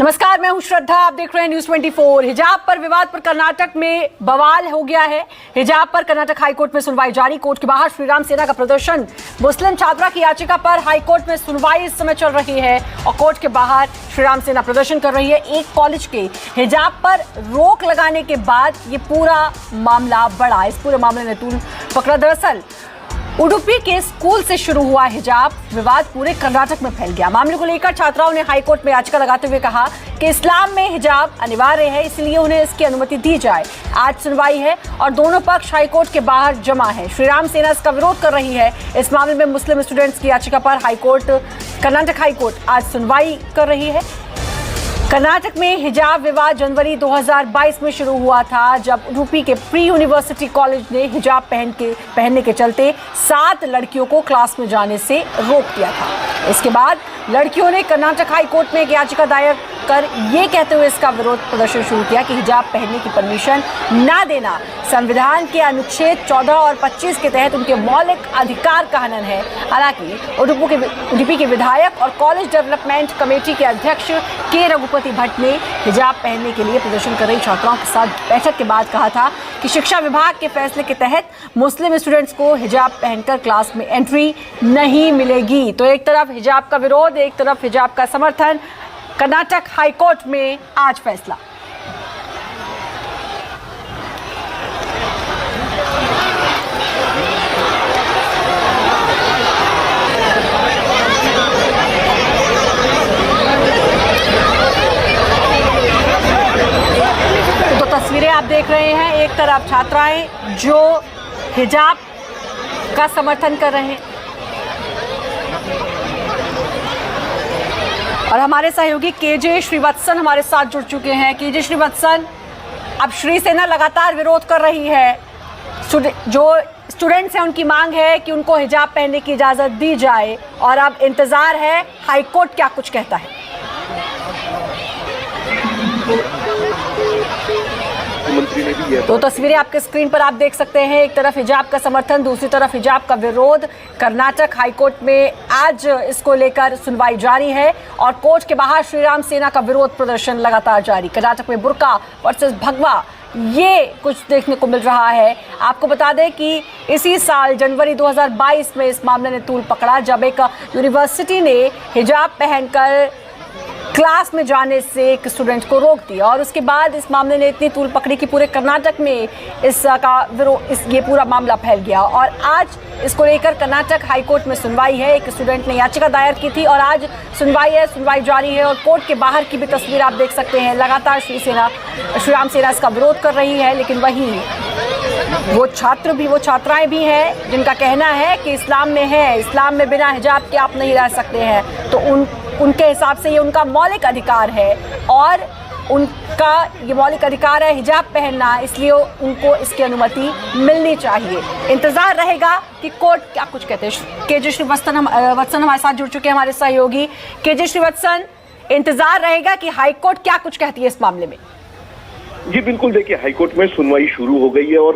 नमस्कार, मैं हूं श्रद्धा। आप देख रहे हैं न्यूज़ 24। हिजाब पर विवाद पर कर्नाटक में बवाल हो गया है। हिजाब पर कर्नाटक हाईकोर्ट में सुनवाई जारी। कोर्ट के बाहर श्रीराम सेना का प्रदर्शन। मुस्लिम छात्रा की याचिका पर हाईकोर्ट में सुनवाई इस समय चल रही है और कोर्ट के बाहर श्रीराम सेना प्रदर्शन कर रही है। एक कॉलेज के हिजाब पर रोक लगाने के बाद ये पूरा मामला बढ़ा। इस पूरे मामले ने तूल पकड़ा। दरअसल उडुपी के स्कूल से शुरू हुआ हिजाब विवाद पूरे कर्नाटक में फैल गया। मामले को लेकर छात्राओं ने हाईकोर्ट में याचिका लगाते हुए कहा कि इस्लाम में हिजाब अनिवार्य है, इसलिए उन्हें इसकी अनुमति दी जाए। आज सुनवाई है और दोनों पक्ष हाईकोर्ट के बाहर जमा है। श्रीराम सेना इसका विरोध कर रही है। इस मामले में मुस्लिम स्टूडेंट्स की याचिका पर कर्नाटक हाईकोर्ट आज सुनवाई कर रही है। कर्नाटक में हिजाब विवाद जनवरी 2022 में शुरू हुआ था, जब उडुपी के प्री यूनिवर्सिटी कॉलेज ने हिजाब पहनने के चलते 7 लड़कियों को क्लास में जाने से रोक दिया था। इसके बाद लड़कियों ने कर्नाटक हाई कोर्ट में एक याचिका दायर कर ये कहते हुए इसका विरोध प्रदर्शन शुरू किया कि हिजाब पहनने की परमिशन ना देना संविधान के अनुच्छेद 14 और 25 के तहत उनके मौलिक अधिकार का हनन है। हालांकि उडुपी के विधायक और कॉलेज डेवलपमेंट कमेटी के अध्यक्ष के रघुपति भट्ट ने हिजाब पहनने के लिए प्रदर्शन कर रही छात्राओं के साथ बैठक के बाद कहा था कि शिक्षा विभाग के फैसले के तहत मुस्लिम स्टूडेंट्स को हिजाब पहनकर क्लास में एंट्री नहीं मिलेगी। तो एक तरफ हिजाब का विरोध, एक तरफ हिजाब का समर्थन। कर्नाटक हाईकोर्ट में आज फैसला। तो तस्वीरें आप देख रहे हैं, एक तरफ छात्राएं जो हिजाब का समर्थन कर रहे हैं और हमारे सहयोगी केजे श्रीवत्सन हमारे साथ जुड़ चुके हैं। केजे श्रीवत्सन, अब श्री सेना लगातार विरोध कर रही है। जो स्टूडेंट्स हैं उनकी मांग है कि उनको हिजाब पहनने की इजाज़त दी जाए और अब इंतज़ार है हाईकोर्ट क्या कुछ कहता है। तो तस्वीरें आपके स्क्रीन पर आप देख सकते हैं। एक तरफ हिजाब का समर्थन, दूसरी तरफ हिजाब का विरोध। कर्नाटक हाईकोर्ट में आज इसको लेकर सुनवाई जारी है और कोर्ट के बाहर श्रीराम सेना का विरोध प्रदर्शन लगातार जारी। कर्नाटक में बुर्का वर्सेस भगवा ये कुछ देखने को मिल रहा है। आपको बता दें कि इसी साल जनवरी 2022 में इस मामले ने तूल पकड़ा, जब एक यूनिवर्सिटी ने हिजाब पहनकर क्लास में जाने से एक स्टूडेंट को रोक दिया और उसके बाद इस मामले ने इतनी तूल पकड़ी कि पूरे कर्नाटक में ये पूरा मामला फैल गया और आज इसको लेकर कर्नाटक हाईकोर्ट में सुनवाई है। एक स्टूडेंट ने याचिका दायर की थी और आज सुनवाई है, सुनवाई जारी है और कोर्ट के बाहर की भी तस्वीर आप देख सकते हैं। लगातार श्रीराम सेना इसका विरोध कर रही है, लेकिन वहीं वो छात्राएं भी हैं जिनका कहना है कि इस्लाम में है, इस्लाम में बिना हिजाब के आप नहीं रह सकते हैं। तो उनके हिसाब से ये उनका मौलिक अधिकार है और उनका ये मौलिक अधिकार है हिजाब पहनना, इसलिए उनको इसकी अनुमति मिलनी चाहिए। इंतजार रहेगा कि कोर्ट क्या कुछ कहते हैं। केजे श्रीवत्सन हमारे साथ जुड़ चुके हैं, हमारे सहयोगी। केजे श्रीवत्सन, इंतजार रहेगा कि हाईकोर्ट क्या कुछ कहती है इस मामले में। जी बिल्कुल, देखिए हाईकोर्ट में सुनवाई शुरू हो गई है और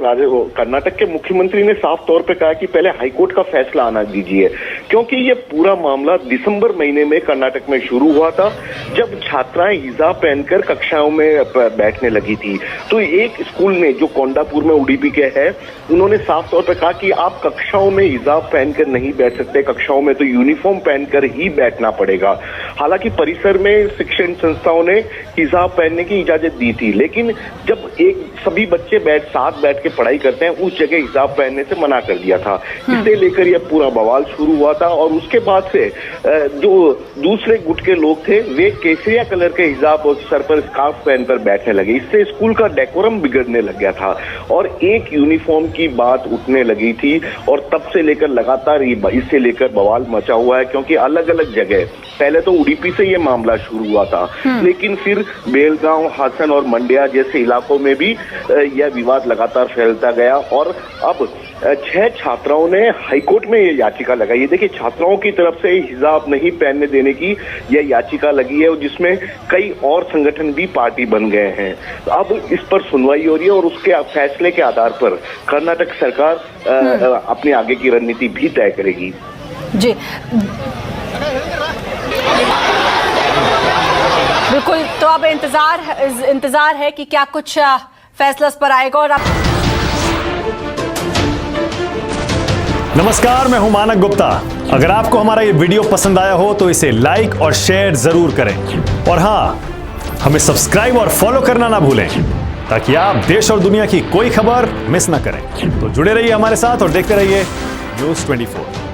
कर्नाटक के मुख्यमंत्री ने साफ तौर पे कहा कि पहले हाईकोर्ट का फैसला आना दीजिए, क्योंकि ये पूरा मामला दिसंबर महीने में कर्नाटक में शुरू हुआ था, जब छात्राएं हिजाब पहनकर कक्षाओं में बैठने लगी थी। तो एक स्कूल ने जो कोंडापुर में उडुपी के है, उन्होंने साफ तौर पर कहा कि आप कक्षाओं में हिजाब पहनकर नहीं बैठ सकते, कक्षाओं में तो यूनिफॉर्म पहनकर ही बैठना पड़ेगा। हालांकि परिसर में शिक्षण संस्थाओं ने हिजाब पहनने की इजाजत दी थी, लेकिन जब सभी बच्चे साथ बैठ के पढ़ाई करते हैं, उस जगह हिजाब पहनने से मना कर दिया था। इसे लेकर यह पूरा बवाल शुरू हुआ था और उसके बाद से जो दूसरे गुट के लोग थे वे केसरिया कलर के हिजाब और सर पर स्कार्फ पहनकर बैठने लगे। इससे स्कूल का डेकोरम बिगड़ने लग गया था और एक यूनिफॉर्म की बात उठने लगी थी और तब से लेकर लगातार इससे लेकर बवाल मचा हुआ है, क्योंकि अलग अलग जगह, पहले तो उडुपी से ये मामला शुरू हुआ था, लेकिन फिर बेलगांव, हासन और मंड्या जैसे इलाकों में भी यह विवाद लगातार फैलता गया और अब 6 छात्राओं ने हाईकोर्ट में यह याचिका लगाई है। देखिए, छात्राओं की तरफ से हिजाब नहीं पहनने देने की यह याचिका लगी है, जिसमें कई और संगठन भी पार्टी बन गए हैं। अब इस पर सुनवाई हो रही है और उसके फैसले के आधार पर कर्नाटक सरकार अपनी आगे की रणनीति भी तय करेगी। जी बिल्कुल, तो अब इंतजार है कि क्या कुछ फैसला इस पर आएगा। और नमस्कार, मैं हूं मानक गुप्ता। अगर आपको हमारा ये वीडियो पसंद आया हो तो इसे लाइक और शेयर जरूर करें, और हां, हमें सब्सक्राइब और फॉलो करना ना भूलें ताकि आप देश और दुनिया की कोई खबर मिस ना करें। तो जुड़े रहिए हमारे साथ और देखते रहिए News 24।